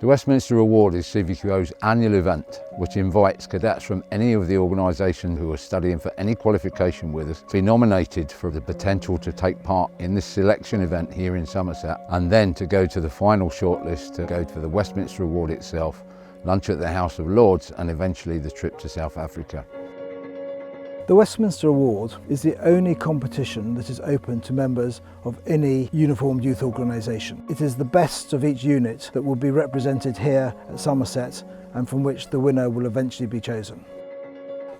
The Westminster Award is CVQO's annual event, which invites cadets from any of the organisations who are studying for any qualification with us to be nominated for the potential to take part in this selection event here in Somerset, and then to go to the final shortlist to go for the Westminster Award itself, lunch at the House of Lords, and eventually the trip to South Africa. The Westminster Award is the only competition that is open to members of any uniformed youth organisation. It is the best of each unit that will be represented here at Somerset and from which the winner will eventually be chosen.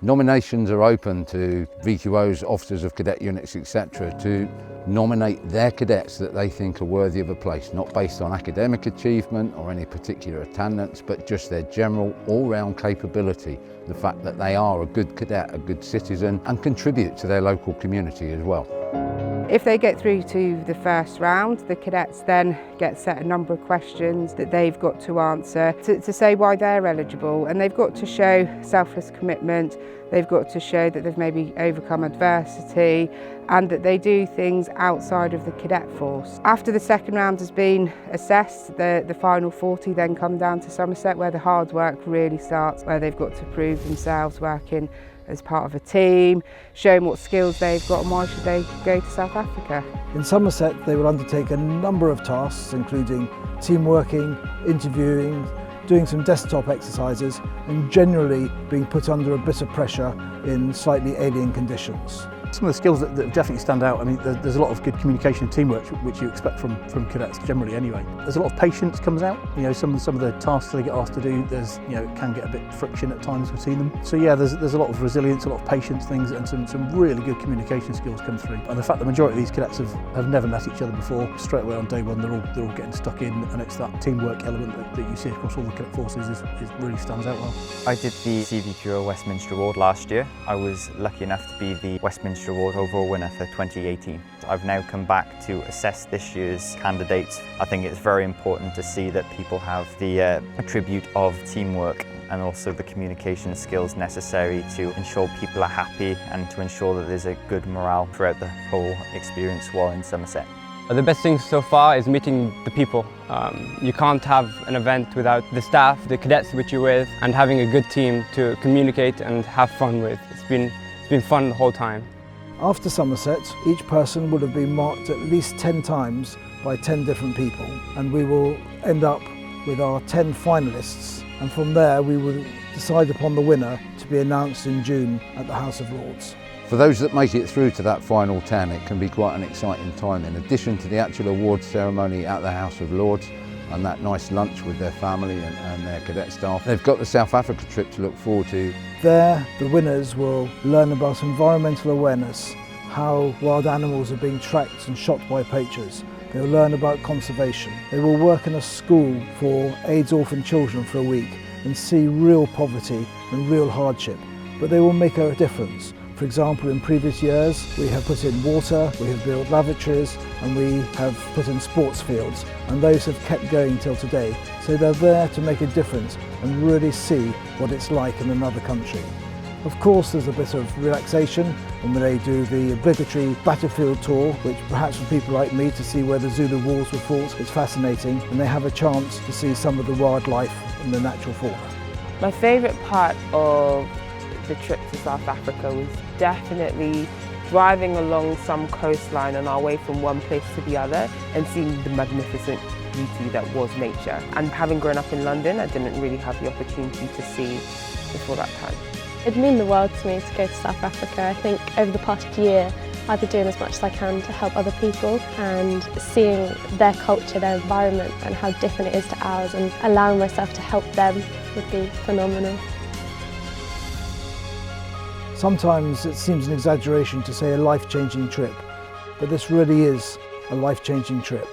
Nominations are open to VQO's officers of cadet units, etc., to nominate their cadets that they think are worthy of a place, not based on academic achievement or any particular attendance, but just their general all-round capability, the fact that they are a good cadet, a good citizen, and contribute to their local community as well. If they get through to the first round, the cadets then get set a number of questions that they've got to answer to say why they're eligible, and they've got to show selfless commitment, they've got to show that they've maybe overcome adversity and that they do things outside of the cadet force. After the second round has been assessed, the final 40 then come down to Somerset, where the hard work really starts, where they've got to prove themselves working as part of a team, showing what skills they've got and why should they go to South Africa. In Somerset they will undertake a number of tasks, including team working, interviewing, doing some desktop exercises and generally being put under a bit of pressure in slightly alien conditions. Some of the skills that definitely stand out, I mean, there's a lot of good communication and teamwork, which you expect from cadets generally anyway. There's a lot of patience comes out. You know, some of the tasks they get asked to do, it can get a bit friction at times between them. So yeah, there's a lot of resilience, a lot of patience things, and some really good communication skills come through. And the fact the majority of these cadets have never met each other before, straight away on day one they're all getting stuck in, and it's that teamwork element that you see across all the cadet forces is really stands out well. I did the CVQO Westminster Award last year. I was lucky enough to be the Westminster Award overall winner for 2018. I've now come back to assess this year's candidates. I think it's very important to see that people have the attribute of teamwork and also the communication skills necessary to ensure people are happy and to ensure that there's a good morale throughout the whole experience while in Somerset. The best thing so far is meeting the people. You can't have an event without the staff, the cadets which you're with, and having a good team to communicate and have fun with. It's been fun the whole time. After Somerset, each person would have been marked at least 10 times by 10 different people, and we will end up with our 10 finalists, and from there we will decide upon the winner to be announced in June at the House of Lords. For those that make it through to that final 10, it can be quite an exciting time. In addition to the actual awards ceremony at the House of Lords and that nice lunch with their family and their cadet staff, they've got the South Africa trip to look forward to. There, the winners will learn about environmental awareness, how wild animals are being tracked and shot by poachers. They'll learn about conservation. They will work in a school for AIDS orphan children for a week and see real poverty and real hardship, but they will make a difference. For example, in previous years we have put in water, we have built lavatories, and we have put in sports fields, and those have kept going till today. So they're there to make a difference and really see what it's like in another country. Of course there's a bit of relaxation when they do the obligatory battlefield tour, which perhaps for people like me to see where the Zulu wars were fought is fascinating, and they have a chance to see some of the wildlife and the natural fauna. My favourite part of the trip to South Africa was definitely driving along some coastline on our way from one place to the other and seeing the magnificent beauty that was nature. And having grown up in London, I didn't really have the opportunity to see before that time. It'd mean the world to me to go to South Africa. I think over the past year I've been doing as much as I can to help other people, and seeing their culture, their environment and how different it is to ours, and allowing myself to help them would be phenomenal. Sometimes it seems an exaggeration to say a life-changing trip, but this really is a life-changing trip.